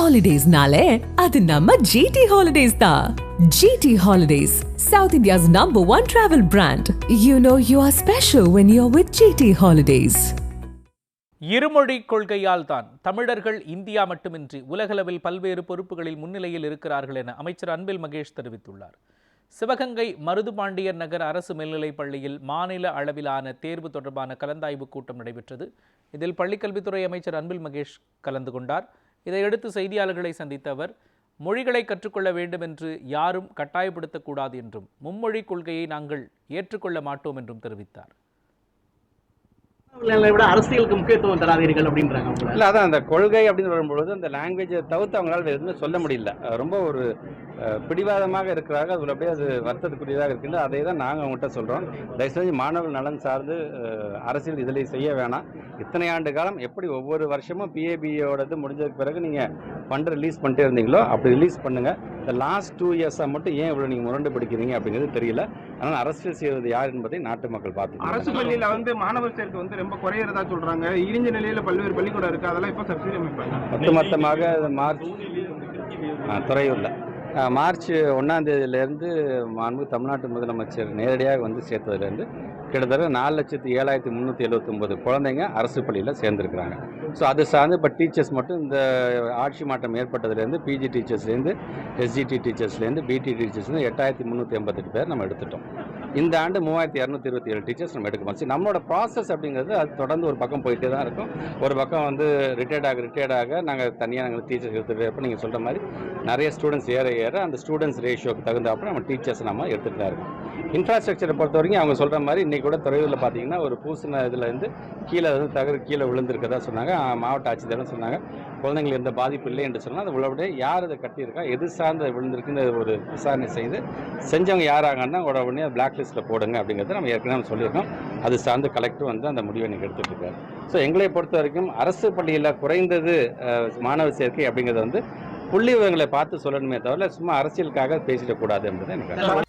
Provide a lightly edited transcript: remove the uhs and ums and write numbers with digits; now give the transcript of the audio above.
Holidays-nale, adu namma GT Holidays da. GT Holidays, South India's #1 travel brand. You know you are special when you're with GT Holidays. இருமொழி கொள்கையால் தான் தமிழர்கள் India மட்டுமின்றி உலகளவில் பல்வேறு பொறுப்புகளில் முன்னிலையில் இருக்கிறார்கள் என அமைச்சர் அன்பில் மகேஷ் தெரிவித்துள்ளார். சிவகங்கை மருதுபாண்டியர் நகர் அரசு மேல்நிலைப் பள்ளியில் மாநில அளவிலான தேர்வு தொடர்பான கலந்தாய்வு கூட்டம் நடைபெற்றது. இதில் பள்ளிக்கல்வித்துறை அமைச்சர் அன்பில் மகேஷ் கலந்து கொண்டார். இதையடுத்து செய்தியாளர்களை சந்தித்த அவர், மொழிகளை கற்றுக்கொள்ள வேண்டும் என்று யாரும் கட்டாயப்படுத்தக்கூடாது என்றும் மும்மொழி கொள்கையை நாங்கள் ஏற்றுக்கொள்ள மாட்டோம் என்றும் தெரிவித்தார். விட அரசியலுக்கு முக்கியத்துவம் தராதீர்கள் அப்படின்றாங்க. இல்லை, அதான் அந்த கொள்கை அப்படின்னு வரும்பொழுது அந்த லாங்குவேஜை தவிர்த்து அவங்களால எதுவுமே சொல்ல முடியல. ரொம்ப ஒரு பிடிவாதமாக இருக்கிறாங்க. அதில் அப்படியே அது வருத்தத்துக்குரியதாக இருக்கின்ற அதை தான் நாங்கள் அவங்ககிட்ட சொல்கிறோம். தயவுசெஞ்சு மாணவர்கள் நலன் சார்ந்து அரசியல் இதில் செய்ய வேணாம். இத்தனை ஆண்டு காலம் எப்படி ஒவ்வொரு வருஷமும் பிஏபியோடது முடிஞ்சதுக்கு பிறகு நீங்கள் ஃபண்ட் ரிலீஸ் பண்ணிட்டே இருந்தீங்களோ அப்படி ரிலீஸ் பண்ணுங்கள். இந்த லாஸ்ட் 2 இயர்ஸாக மட்டும் ஏன் இவ்வளோ நீங்கள் முரண்டு பிடிக்கிறீங்க அப்படிங்கிறது தெரியல. ஆனால் அரசியல் செய்வது யார் என்பதை நாட்டு மக்கள் பார்த்து. அரசு பள்ளியில் மாணவர் சேர்க்கை ரொம்ப குறையிறதா சொல்றாங்க. இடிஞ்ச நிலையில் பல்வேறு பள்ளிக்கூடம் இருக்கு, அதெல்லாம் இப்போ சப்சிடி அமைப்பாங்க. ஒட்டுமொத்தமாக மார்ச் துறையூரில் மார்ச் 1ஆம் தேதியிலேருந்து மாண்பு தமிழ்நாட்டு முதலமைச்சர் நேரடியாக வந்து சேர்த்ததுலேருந்து கிட்டத்தட்ட 4,07,379 குழந்தைங்க அரசு பள்ளியில் சேர்ந்துருக்குறாங்க. ஸோ அது சார்ந்து இப்போ டீச்சர்ஸ் மட்டும் இந்த ஆட்சி மாற்றம் ஏற்பட்டதுலேருந்து பிஜி டீச்சர்ஸ்லேருந்து எஸ்ஜிடி டீச்சர்ஸ்லேருந்து பிடி டீச்சர்ஸ்லேருந்து 8,388 பேர் நம்ம எடுத்துட்டோம். இந்த ஆண்டு 3,227 டீச்சர்ஸ் நம்ம எடுக்க முடிச்சு. நம்மளோட ப்ராசஸ் அப்படிங்கிறது அது தொடர்ந்து ஒரு பக்கம் போயிட்டே தான் இருக்கும். ஒரு பக்கம் வந்து ரிட்டையர்டாக நாங்கள் தனியாக நாங்கள் டீச்சர்ஸ் எடுத்துகிட்டு அப்போ நீங்கள் சொல்கிற மாதிரி நிறைய ஸ்டூடெண்ட்ஸ் ஏற அந்த ஸ்டூடெண்ட்ஸ் ரேஷியோக்கு தகுந்தாப்புல நம்ம டீச்சர்ஸ் நம்ம எடுத்துகிட்டு தான் இருக்கோம். இன்ஃப்ராஸ்ட்ரக்சரை பொறுத்த வரைக்கும் அவங்க சொல்கிற மாதிரி இன்றைக்கி கூட துறையூரில் பார்த்தீங்கன்னா ஒரு பூசின இதுலேருந்து கீழே விழுந்திருக்கதா சொன்னாங்க. மாவட்ட ஆட்சித்தலைவர் சொன்னாங்க குழந்தைங்களுக்கு எந்த பாதிப்பு இல்லை என்று சொன்னால் அது உள்ளபடியே யார் அதை கட்டியிருக்கா, எது சார்ந்த விழுந்திருக்குன்னு ஒரு விசாரணை செய்து செஞ்சவங்க யாராங்கன்னா உடனே பிளாக் லிஸ்ட்டில் போடுங்க அப்படிங்கிறத நம்ம ஏற்கனவே சொல்லியிருக்கோம். அது சார்ந்து கலெக்டர் வந்து அந்த முடிவை நீங்கள் எடுத்துகிட்டு இருக்காரு. ஸோ எங்களை பொறுத்த வரைக்கும் அரசு பள்ளியில் குறைந்தது மாணவர் சேர்க்கை அப்படிங்கிறத வந்து புள்ளி விவரங்களை பார்த்து சொல்லணுமே தவிர சும்மா அரசியலுக்காக பேசிடக்கூடாது என்பது எனக்கு